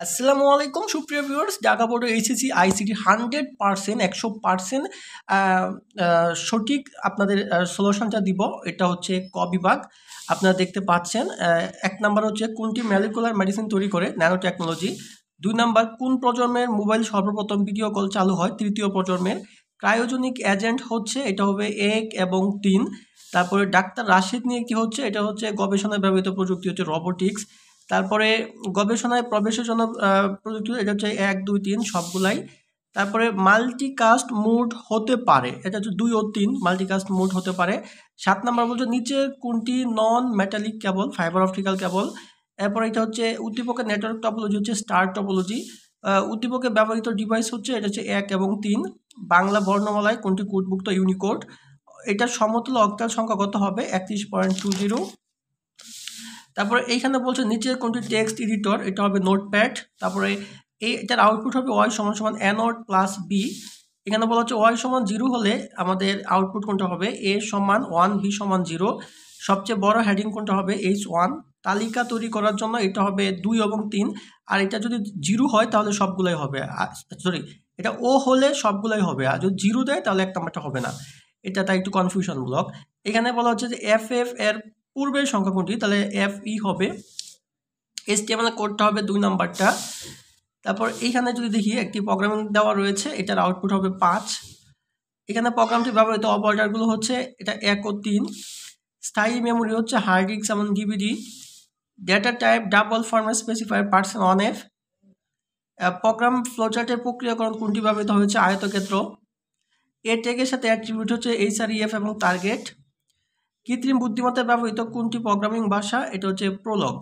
আসসালামু আলাইকুম সুপ্রিয় ভিউয়ার্স, ঢাকা বোর্ডের এইচএসসি আইসিটি 100% সঠিক আপনাদের সলিউশনটা দিব। এটা হচ্ছে ক বিভাগ। আপনারা দেখতে পাচ্ছেন, ১ নাম্বার হচ্ছে কোনটি মলিকুলার মেডিসিন তৈরি করে, ন্যানো টেকনোলজি। ২ নাম্বার কোন প্রজন্মের মোবাইল সর্বপ্রথম ভিডিও কল চালু হয়, তৃতীয় প্রজন্মের। ক্রায়োজেনিক এজেন্ট হচ্ছে, এটা হবে ১ এবং ৩। তারপরে ডাক্তার রাশিদ নিয়ে কি হচ্ছে, এটা হচ্ছে গবেষণায় ব্যবহৃত প্রযুক্তি হচ্ছে রোবোটিক্স। তারপরে গবেষণায় প্রবেশের জন্য প্রযুক্তি, এটা হচ্ছে ১, ২, ৩ সবগুলাই। তারপরে মাল্টিকাস্ট মোড হতে পারে, এটা হচ্ছে ২ ও ৩ মাল্টিকাস্ট মোড হতে পারে। ৭ নাম্বার বলছে নিচে কোনটি নন মেটালিক কেবল, ফাইবার অপটিক্যাল কেবল। এরপরে এটা হচ্ছে উদ্দীপকের নেটওয়ার্ক টপোলজি হচ্ছে স্টার টপোলজি। উদ্দীপকে ব্যবহৃত ডিভাইস হচ্ছে, এটা হচ্ছে ১ এবং ৩। বাংলা বর্ণমালায় কোনটি কোডমুক্ত ইউনিকোড। এটার সমতুল্য অক্টাল সংখ্যা কত হবে, ৩১.২০। তারপরে এইখানে বলছে নিচের কোনটি টেক্সট এডিটর, এটা হবে নোটপ্যাড। তারপরে এটার আউটপুট হবে ওয়াই সমান সমান এ নট প্লাস বি। এখানে বলা হচ্ছে ওয়াই সমান 0 হলে আমাদের আউটপুট কোনটা হবে, এ সমান 1, বি সমান 0। সবচেয়ে বড় হেডিং কোনটা হবে, H1। তালিকা তৈরি করার জন্য এটা হবে 2 এবং 3। আর এটা যদি 0 হয় তাহলে সবগুলাই হবে, সরি এটা ও হলে সবগুলাই হবে, আর যদি 0 দেয় তাহলে 1 নাম্বারটা হবে না। এটা তাই একটু কনফিউশন ব্লক। এখানে বলা হচ্ছে যে এফ এর পূর্বের সংখ্যা কোনটি, তাহলে FE হবে। HTML কোডটা হবে 2 নাম্বারটা। তারপর এইখানে যদি দেখি একটি প্রোগ্রামিং দেওয়া রয়েছে, এটার আউটপুট হবে 5। এখানে প্রোগ্রামটি ব্যবহৃত অপারেটরগুলো হচ্ছে, এটা 1 ও 3। স্থায়ী মেমোরি হচ্ছে হার্ড ডিস্ক এবং DVD. Data type double format specifier %1f। Program ফ্লোচার্টের প্রক্রিয়াকরণ কোনটি ব্যবহৃত হয়েছে, আয়তক্ষেত্র। এ ট্যাগের সাথে অ্যাট্রিবিউট হচ্ছে HREF এবং টার্গেট। কৃত্রিম বুদ্ধিমত্তায় ব্যবহৃত কোনটি প্রোগ্রামিং ভাষা, এটা হচ্ছে প্রোলগ।